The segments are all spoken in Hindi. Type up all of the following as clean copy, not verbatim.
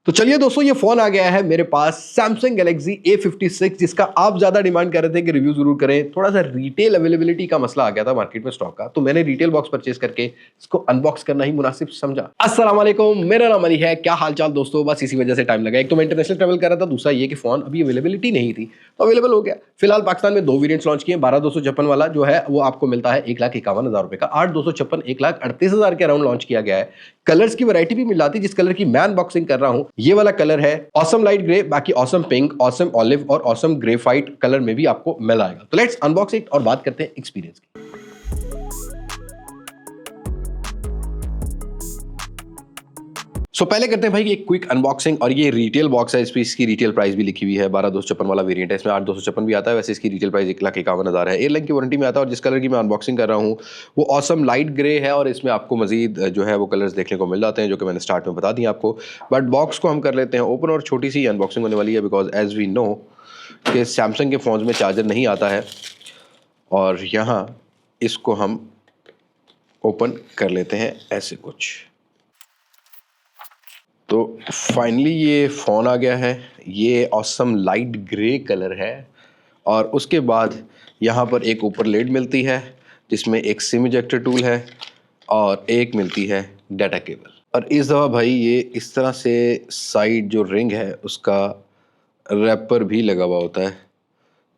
तो चलिए दोस्तों, ये फोन आ गया है मेरे पास Samsung Galaxy A56, जिसका आप ज्यादा डिमांड कर रहे थे कि रिव्यू जरूर करें। थोड़ा सा रिटेल अवेलेबिलिटी का मसला आ गया था मार्केट में स्टॉक का, तो मैंने रिटेल बॉक्स परचेज करके इसको अनबॉक्स करना ही मुनासिब समझा। अस्सलाम वालेकुम, मेरा नाम अली है। क्या हालचाल दोस्तों? बस इसी वजह से टाइम लगा। एक तो मैं इंटरनेशनल ट्रैवल कर रहा था, दूसरा ये कि फोन अभी अवेलेबिलिटी नहीं थी, तो अवेलेबल हो गया। फिलहाल पाकिस्तान में 2 वेरिएंट्स लॉन्च किए। 12/256 वाला जो है वो आपको मिलता है 1,51,000 रुपए का। 8/256 1,38,000 के अराउंड लॉन्च किया गया है। कलर्स की वैरायटी भी मिल जाती है। जिस कलर की मैं अनबॉक्सिंग कर रहा हूं ये वाला कलर है ऑसम लाइट ग्रे, बाकी ऑसम पिंक, ऑसम ऑलिव और ऑसम ग्रेफाइट कलर में भी आपको मिल आएगा। तो लेट्स अनबॉक्स इट और बात करते हैं एक्सपीरियंस की। पहले करते हैं भाई एक क्विक अनबॉक्सिंग। और ये रिटेल बॉक्स है, इस पर इसकी रिटेल प्राइस भी लिखी हुई है। 12/256 वाला वेरिएंट है, इसमें 8/256 भी आता है। वैसे इसकी रिटेल प्राइस 1,51,000 है। एयरलाइन की वारंटी में आता है। और जिस कलर की मैं अनबॉक्सिंग कर रहा हूँ वो ऑसम लाइट ग्रे है। और इसमें आपको मजीद जो है वो कलर्स देखने को मिल जाते हैं, जो कि मैंने स्टार्ट में बता दिया आपको। बट बॉक्स को हम कर लेते हैं ओपन, और छोटी सी अनबॉक्सिंग होने वाली है, बिकॉज एज वी नो कि सैमसंग के फ़ोन्स में चार्जर नहीं आता है। और यहाँ इसको हम ओपन कर लेते हैं ऐसे कुछ। तो फाइनली ये फ़ोन आ गया है। ये ऑसम लाइट ग्रे कलर है। और उसके बाद यहाँ पर एक ऊपर लेड मिलती है, जिसमें एक सिम इजेक्टर टूल है और एक मिलती है डाटा केबल। और इस दफ़ा भाई ये इस तरह से साइड जो रिंग है उसका रैपर भी लगा हुआ होता है।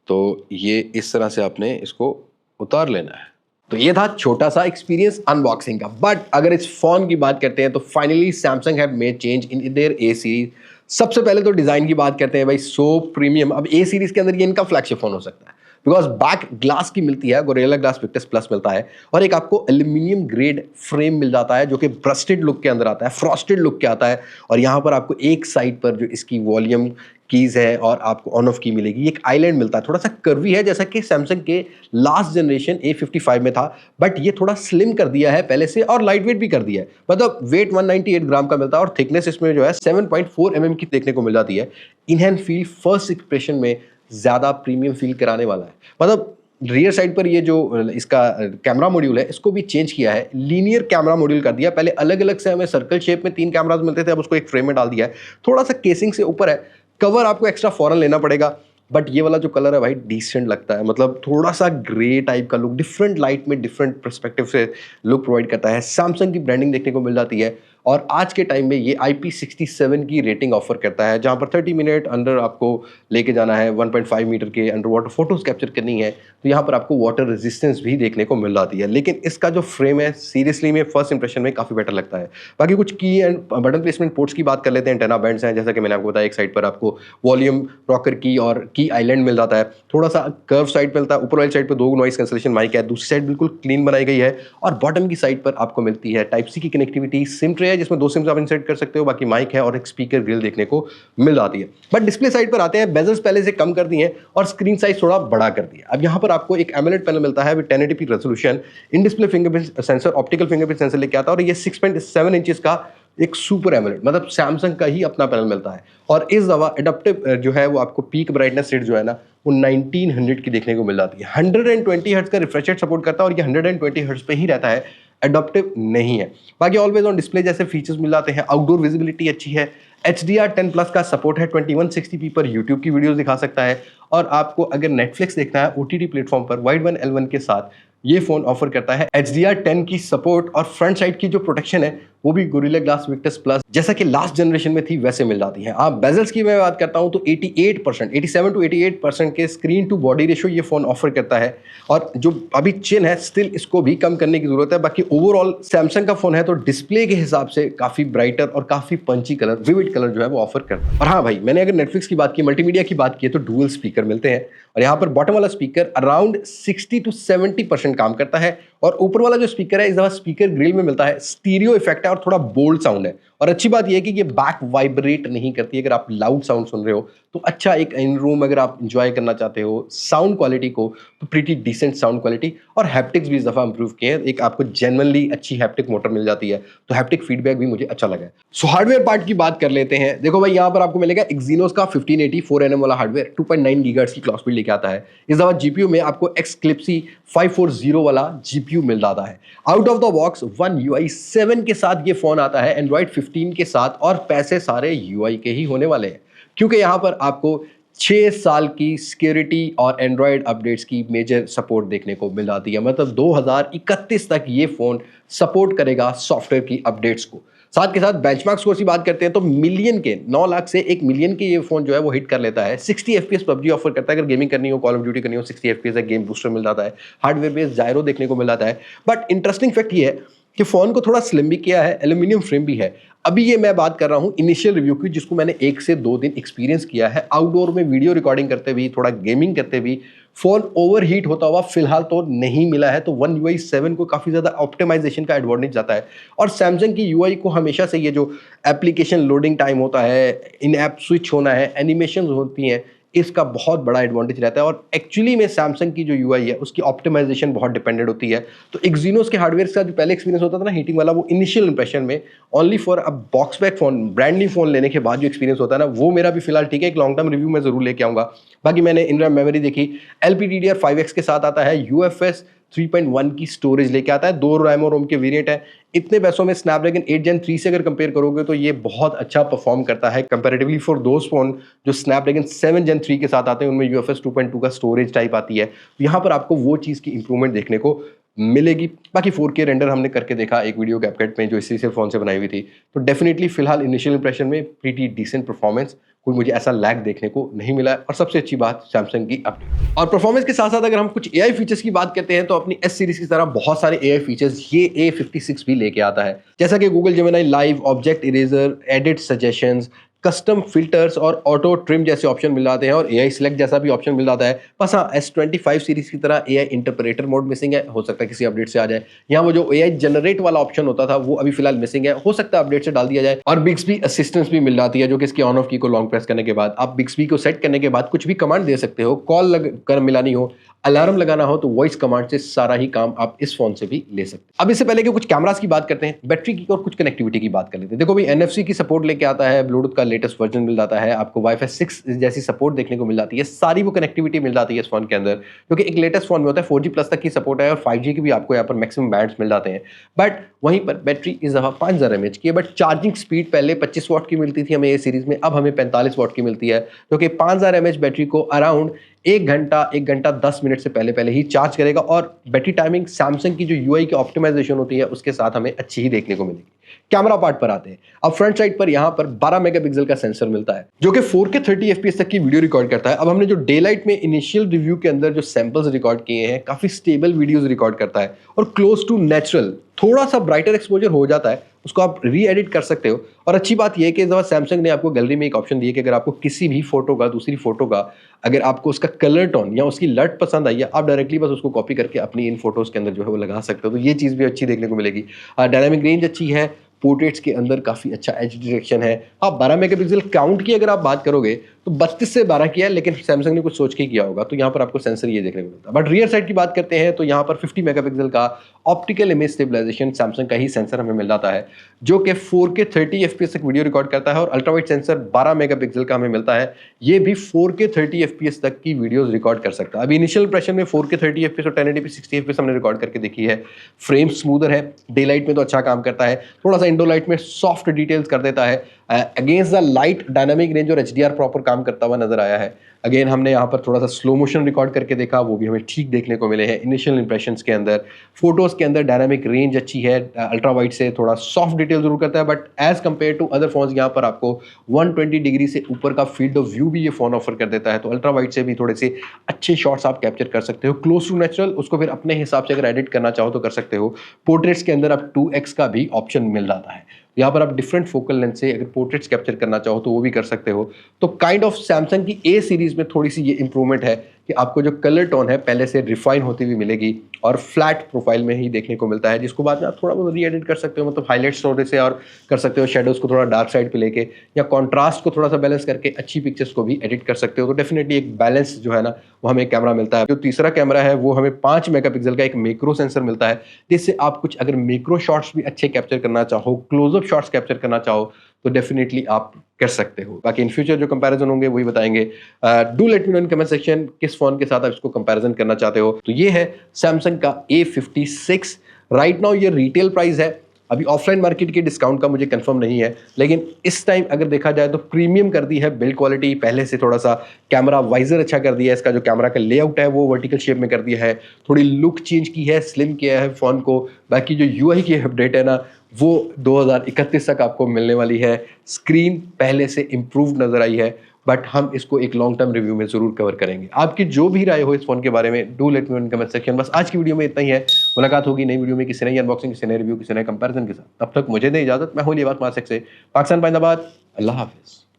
तो ये इस तरह से आपने इसको उतार लेना है। तो ये था छोटा सा एक्सपीरियंस अनबॉक्सिंग का। बट अगर इस फोन की बात करते हैं तो finally Samsung have made change in their A series. सबसे पहले तो डिजाइन की बात करते हैं भाई, सो प्रीमियम। अब ए सीरीज के अंदर ये इनका फ्लैगशिप फोन हो सकता है, बिकॉज बैक ग्लास की मिलती है, गोरिल्ला ग्लास विक्टस प्लस मिलता है। और एक आपको एल्यूमिनियम ग्रेड फ्रेम मिल जाता है, जो कि ब्रस्टेड लुक के अंदर आता है, फ्रॉस्टेड लुक के आता है। और यहाँ पर आपको एक साइड पर जो इसकी वॉल्यूम कीज है और आपको ऑन ऑफ की मिलेगी। एक आइलैंड मिलता है, थोड़ा सा कर्वी है, जैसा कि सैमसंग के लास्ट जनरेशन A55 में था। बट ये थोड़ा स्लिम कर दिया है पहले से, और लाइट वेट भी कर दिया है। मतलब वेट 198 ग्राम का मिलता है, और थिकनेस इसमें जो है 7.4 mm की देखने को मिल जाती है। इनहैंड फील फर्स्ट एक्सप्रेशन में ज्यादा प्रीमियम फील कराने वाला है। मतलब रियर साइड पर ये जो इसका कैमरा मॉड्यूल है इसको भी चेंज किया है, लीनियर कैमरा मॉड्यूल कर दिया। पहले अलग अलग से हमें सर्कल शेप में 3 कैमरास मिलते थे, अब उसको एक फ्रेम में डाल दिया है। थोड़ा सा केसिंग से ऊपर है, कवर आपको एक्स्ट्रा फॉरन लेना पड़ेगा। बट ये वाला जो कलर है भाई डिसेंट लगता है। मतलब थोड़ा सा ग्रे टाइप का लुक, डिफरेंट लाइट में डिफरेंट पर्सपेक्टिव से लुक प्रोवाइड करता है। सैमसंग की ब्रांडिंग देखने को मिल जाती है। और आज के टाइम में ये IP67 की रेटिंग ऑफर करता है, जहां पर 30 मिनट अंडर आपको लेके जाना है, 1.5 मीटर के अंडर वाटर फोटोज कैप्चर करनी है, तो यहाँ पर आपको वाटर रेजिस्टेंस भी देखने को मिल जाती है। लेकिन इसका जो फ्रेम है सीरियसली में फर्स्ट इंप्रेशन में काफ़ी बेटर लगता है। बाकी कुछ की एंड बटन प्लेसमेंट पोर्ट्स की बात कर लेते हैं। एंटेना बैंड्स हैं, जैसा कि मैंने आपको बताया। एक साइड पर आपको वॉल्यूम रॉकर की और की आइलैंड मिल जाता है। थोड़ा सा कर्व साइड मिलता है। ऊपर वाली साइड पर 2 नॉइस कैंसलेशन माइक है, दूसरी साइड बिल्कुल क्लीन बनाई गई है। और बॉटम की साइड पर आपको मिलती है टाइप सी की कनेक्टिविटी। सिम ट्रे है, जिसमें 2 सिम्स आप इंसर्ट कर सकते हो। बाकी माइक है और एक स्पीकर ग्रिल देखने को मिल जाती है। बट डिस्प्ले साइड पर आते हैं, बेजल्स पहले से कम कर दिए हैं और स्क्रीन साइज थोड़ा बड़ा कर दिया। अब यहाँ पर आपको एक एमोलेड पैनल मिलता है with 1080p resolution. In display fingerprint sensor, optical fingerprint sensor लेके आता है। और ये 6.7 इंचेस का एक सुपर एमोलेड, मतलब सैमसंग का ही अपना पैनल मिलता है। और इस दफा एडाप्टिव जो है वो आपको पीक ब्राइटनेस रेट जो है ना वो 1900 की देखने को मिल जाती है। 120 हर्ट्ज का रिफ्रेश रेट सपोर्ट करता है, और ये 120 हर्ट्ज पे ही रहता है, एडॉप्टिव नहीं है। बाकी ऑलवेज ऑन डिस्प्ले जैसे फीचर्स मिल जाते हैं। आउटडोर विजिबिलिटी अच्छी है। HDR10+ का सपोर्ट है, 2160p पर यूट्यूब की वीडियोस दिखा सकता है। और आपको अगर नेटफ्लिक्स देखना है OTT प्लेटफॉर्म पर, वाइड वन L1 के साथ ये फोन ऑफर करता है HDR10 की सपोर्ट। और फ्रंट साइड की जो प्रोटेक्शन है वो भी गोरिल्ला ग्लास विक्टस प्लस जैसा कि लास्ट जनरेशन में थी वैसे मिल जाती है। आप बेजल्स की मैं बात करता हूं तो 88%, 87 to 88% के स्क्रीन टू बॉडी रेशियो ये फोन ऑफर करता है। और जो अभी चिन है स्टिल इसको भी कम करने की जरूरत है। बाकी ओवरऑल सैमसंग का फोन है तो डिस्प्ले के हिसाब से काफी ब्राइटर और काफी पंची कलर, विविड कलर जो है वो ऑफर करता है। और हाँ भाई, मैंने अगर नेटफ्लिक्स की बात की, मल्टीमीडिया की बात की तो डुअल स्पीकर मिलते हैं। और यहाँ पर बॉटम वाला स्पीकर अराउंड 60 to 70% काम करता है। और ऊपर वाला जो स्पीकर है इस दफा स्पीकर ग्रिल में मिलता है, स्टीरियो इफेक्ट है और थोड़ा बोल्ड साउंड है। और अच्छी बात यह है कि ये बैक वाइब्रेट नहीं करती है। अगर आप लाउड साउंड सुन रहे हो तो अच्छा एक इन रूम अगर आप इंजॉय करना चाहते हो साउंड क्वालिटी को, तो प्रीटी डिसेंट साउंड क्वालिटी। और हैप्टिक्स भी इस दफा इंप्रूव किए हैं, एक आपको जेन्युइनली अच्छी हैप्टिक मोटर मिल जाती है, तो हैप्टिक फीडबैक भी मुझे अच्छा लगा है। सो हार्डवेयर पार्ट की बात कर लेते हैं। देखो भाई, यहाँ पर आपको मिलेगा एक्जीनोस का 1580 4nm वाला हार्डवेयर, 2.9 गीगाहर्ट्ज की क्लॉक स्पीड लेके आता है। इस दफा जीपीयू में आपको एक्सक्लिप्सी 540 वाला जीपीयू मिल जाता है। Out of the box One UI 7 के साथ ये फोन आता है। एंड्रॉइड 15 के साथ, और पैसे सारे यूआई के ही होने वाले हैं, क्योंकि यहाँ पर आपको 6 साल की सिक्योरिटी और एंड्रॉयड अपडेट्स की मेजर सपोर्ट देखने को मिल जाती है। मतलब 2031 तक ये फ़ोन सपोर्ट करेगा सॉफ्टवेयर की अपडेट्स को। साथ के साथ बेंचमार्क स्कोर की बात करते हैं तो मिलियन के 9 लाख से 1 मिलियन के ये फ़ोन जो है वो हिट कर लेता है। 60 एफपीएस पबजी ऑफर करता है, अगर गेमिंग करनी हो, कॉल ऑफ ड्यूटी करनी हो, 60 एफपीएस है, गेम बूस्टर मिल जाता है, हार्डवेयर बेस्ड जायरो देखने को मिल जाता है। बट इंटरेस्टिंग फैक्ट ये है कि फ़ोन को थोड़ा स्लिम भी किया है, एल्यूमिनियम फ्रेम भी है। अभी ये मैं बात कर रहा हूँ इनिशियल रिव्यू की, जिसको मैंने 1 से 2 दिन एक्सपीरियंस किया है आउटडोर में वीडियो रिकॉर्डिंग करते हुए, थोड़ा गेमिंग करते हुए। फोन ओवरहीट होता हुआ फिलहाल तो नहीं मिला है, तो One UI 7 को काफ़ी ज़्यादा ऑप्टिमाइजेशन का एडवांटेज जाता है। और सैमसंग की यूआई को हमेशा से ये जो एप्लीकेशन लोडिंग टाइम होता है, इन ऐप स्विच होना है, एनिमेशन होती हैं, इसका बहुत बड़ा एडवांटेज रहता है। और एक्चुअली में सैमसंग की जो यूआई है उसकी ऑप्टिमाइजेशन बहुत डिपेंडेंट होती है। तो एक्जीनोस के हार्डवेयर का जो पहले एक्सपीरियंस होता था ना हीटिंग वाला, वो इनिशियल इंप्रेशन में only for a box back phone, brand new phone लेने के बाद जो एक्सपीरियंस होता है ना, वो मेरा भी फिलहाल ठीक है। एक लॉन्ग टर्म रिव्यू मैं जरूर लेके आऊंगा। बाकी मैंने इन रैम मेमोरी देखी, LPDDR5X के साथ आता है, UFS 3.1 की स्टोरेज लेके आता है, 2 रैम और रोम के वेरिएंट है। इतने पैसों में स्नैपड्रैगन 8 Gen 3 से अगर कंपेयर करोगे तो ये बहुत अच्छा परफॉर्म करता है कंपैरेटिवली फॉर दोस फोन जो स्नैपड्रैगन 7 Gen 3 के साथ आते हैं, उनमें UFS 2.2 का स्टोरेज टाइप आती है। यहाँ पर आपको वो चीज़ की इंप्रूवमेंट देखने को मिलेगी। बाकी 4K रेंडर हमने करके देखा एक वीडियो कैपकट में जो इसी से फोन से बनाई हुई थी, तो डेफिनेटली फिलहाल इनिशियल इंप्रेशन में प्रीटी डिसेंट परफॉर्मेंस, कोई मुझे ऐसा लैग देखने को नहीं मिला है। और सबसे अच्छी बात सैमसंग की अपडेट और परफॉर्मेंस के साथ साथ अगर हम कुछ एआई फीचर्स की बात करते हैं तो अपनी एस सीरीज की तरह बहुत सारे एआई फीचर्स ये A56 भी लेके आता है, जैसा कि Google Gemini live, object eraser, edit suggestions, custom filters और ऑटो ट्रिम जैसे ऑप्शन मिल जाते हैं, और एआई सिलेक्ट जैसा भी ऑप्शन मिल जाता है। बस हाँ, S25 सीरीज की तरह एआई इंटरप्रेटर मोड मिसिंग है, हो सकता है किसी अपडेट से आ जाए। यहाँ वो जो एआई जनरेट वाला ऑप्शन होता था वो अभी फिलहाल मिसिंग है, हो सकता है अपडेट से डाल दिया जाए। और बिक्सबी असिस्टेंस भी मिल जाती है, जो कि इसकी ऑन ऑफ की को लॉन्ग प्रेस करने के बाद आप बिक्सबी को सेट करने के बाद कुछ भी कमांड दे सकते हो, कॉल कर मिलानी हो, अलार्म लगाना हो, तो वॉइस कमांड से सारा ही काम आप इस फोन से भी ले सकते हैं। अब इससे पहले कि कुछ कैमरास की बात करते हैं, बैटरी की और कुछ कनेक्टिविटी की बात कर लेते हैं। देखो भाई, NFC की सपोर्ट लेके आता है, ब्लूटूथ का लेटेस्ट वर्जन मिल जाता है, आपको वाईफाई 6 जैसी सपोर्ट देखने को मिल जाती है, सारी वो कनेक्टिविटी मिल जाती है इस फोन के अंदर, क्योंकि एक लेटेस्ट फोन में होता है 4G प्लस तक की सपोर्ट है, और 5G की भी आपको यहाँ पर मैक्सिमम बैंड्स मिल जाते हैं। बट वहीं पर बैटरी इस दफा 5000 mAh की है, बट चार्जिंग स्पीड पहले 25 वाट की मिलती थी हमें ये सीरीज में, अब हमें 45 वाट की मिलती है, क्योंकि 5000 mAh बैटरी को अराउंड 1 घंटा 10 मिनट से पहले ही चार्ज करेगा। और बैटरी टाइमिंग सैमसंग की जो यूआई की ऑप्टिमाइजेशन होती है उसके साथ हमें अच्छी ही देखने को मिलेगी। कैमरा पार्ट पर आते हैं। अब फ्रंट साइड पर यहाँ पर 12 मेगापिक्सल का सेंसर मिलता है, जो कि 4K 30 FPS तक की वीडियो रिकॉर्ड करता है। अब हमने जो डे लाइट में इनिशियल रिव्यू के अंदर जो सैंपल्स रिकॉर्ड किए हैं, काफी स्टेबल वीडियोस रिकॉर्ड करता है और क्लोज टू नेचुरल, थोड़ा सा ब्राइटर एक्सपोजर हो जाता है, उसको आप री एडिट कर सकते हो। और अच्छी बात यह है कि इस दफा सैमसंग ने आपको गैलरी में एक ऑप्शन दिया कि अगर आपको किसी भी फोटो का, दूसरी फोटो का, अगर आपको उसका कलर टोन या उसकी लट पसंद आई है, आप डायरेक्टली बस उसको कॉपी करके अपनी इन फोटोज के अंदर जो है वो लगा सकते हो। तो ये चीज़ भी अच्छी देखने को मिलेगी। डायनामिक रेंज अच्छी है, पोर्ट्रेट्स के अंदर काफ़ी अच्छा एज डिटेक्शन है। हाँ, 12 मेगापिक्सल काउंट की अगर आप बात करोगे तो 32 से 12 किया है, लेकिन सैमसंग ने कुछ सोच के किया होगा, तो यहाँ पर आपको सेंसर ये देखने को मिलता है। बट रियर साइड की बात करते हैं तो यहाँ पर 50 मेगापिक्सल का ऑप्टिकल इमेज स्टेबलाइजेशन सैमसंग का ही सेंसर हमें मिल जाता है, जो कि 4K 30 FPS तक वीडियो रिकॉर्ड करता है। और अल्ट्रावाइड सेंसर 12 मेगापिक्सल का हमें मिलता है, ये भी 4K 30 FPS तक की वीडियोस रिकॉर्ड कर सकता है। अभी इनिशियल इंप्रेशन में 4K 30 FPS और 1080p 60 FPS हमने रिकॉर्ड करके देखी है। फ्रेम स्मूदर है, डे लाइट में तो अच्छा काम करता है, थोड़ा सा इंडो लाइट में सॉफ्ट डिटेल्स कर देता है। Against the light dynamic range और HDR प्रॉपर काम करता हुआ नजर आया है। अगेन हमने यहाँ पर थोड़ा सा स्लो मोशन रिकॉर्ड करके देखा, वो भी हमें ठीक देखने को मिले हैं इनिशियल इंप्रेशंस के अंदर। फोटोज के अंदर डायनामिक रेंज अच्छी है, अल्ट्रा वाइड से थोड़ा सॉफ्ट डिटेल जरूर करता है, but as compare to other phones यहाँ पर आपको 120 डिग्री से ऊपर का फील्ड ऑफ व्यू भी ये फोन ऑफर कर देता है। तो अल्ट्रा वाइड से भी थोड़े से अच्छे शॉट्स आप कैप्चर कर सकते हो, क्लोज टू नेचुरल, उसको फिर अपने हिसाब से अगर एडिट करना चाहो तो कर सकते हो। पोर्ट्रेट्स के अंदर आप 2x का भी ऑप्शन मिल जाता है, यहाँ पर आप डिफरेंट फोकल लेंथ से अगर पोर्ट्रेट्स कैप्चर करना चाहो तो वो भी कर सकते हो। तो काइंड ऑफ सैमसंग की ए सीरीज में थोड़ी सी ये इंप्रूवमेंट है कि आपको जो कलर टोन है पहले से रिफाइन होती हुई मिलेगी और फ्लैट प्रोफाइल में ही देखने को मिलता है, जिसको बाद में आप थोड़ा बहुत री एडिट कर सकते हो, मतलब हाईलाइट्स थोड़े से और कर सकते हो, शेडोज को थोड़ा डार्क साइड पे लेके या कॉन्ट्रास्ट को थोड़ा सा बैलेंस करके अच्छी पिक्चर्स को भी एडिट कर सकते हो। तो डेफिनेटली एक बैलेंस जो है ना वो हमें कैमरा मिलता है। जो तीसरा कैमरा है वो हमें 5 मेगापिक्सल का एक मैक्रो सेंसर मिलता है, जिससे आप कुछ अगर मैक्रो शॉट्स भी अच्छे कैप्चर करना चाहो, क्लोजअप शॉट्स कैप्चर करना चाहो तो डेफिनेटली आप कर सकते हो। बाकी इन फ्यूचर जो कंपैरिजन होंगे वही बताएंगे। Do let me know in comment section किस फोन के साथ आप इसको कंपैरिजन करना चाहते हो। तो ये है सैमसंग का A56। राइट नाउ ये रिटेल प्राइस है अभी ऑफलाइन मार्केट के डिस्काउंट का मुझे कंफर्म नहीं है, लेकिन इस टाइम अगर देखा जाए तो प्रीमियम कर दी है बिल्ड क्वालिटी, पहले से थोड़ा सा कैमरा वाइजर अच्छा कर दिया है, इसका जो कैमरा का लेआउट है वो वर्टिकल शेप में कर दिया है, थोड़ी लुक चेंज की है, स्लिम किया है फ़ोन को। बाकी जो यूआई की अपडेट है ना वो 2031 तक आपको मिलने वाली है। स्क्रीन पहले से इम्प्रूव नज़र आई है, बट हम इसको एक लॉन्ग टर्म रिव्यू में ज़रूर कवर करेंगे। आपकी जो भी राय हो इस फ़ोन के बारे में, do let me in comment section. बस आज की वीडियो में इतना ही है। मुलाकात होगी नई वीडियो में किसी नई अनबॉक्सिंग, किसी नए रिव्यू, किसी नए कंपैरिजन के साथ। तब तक मुझे दें इजाज़त। मैं हूं लिबास मासिक से, पाकिस्तान, पाइंदाबाद। अल्लाह हाफिज़।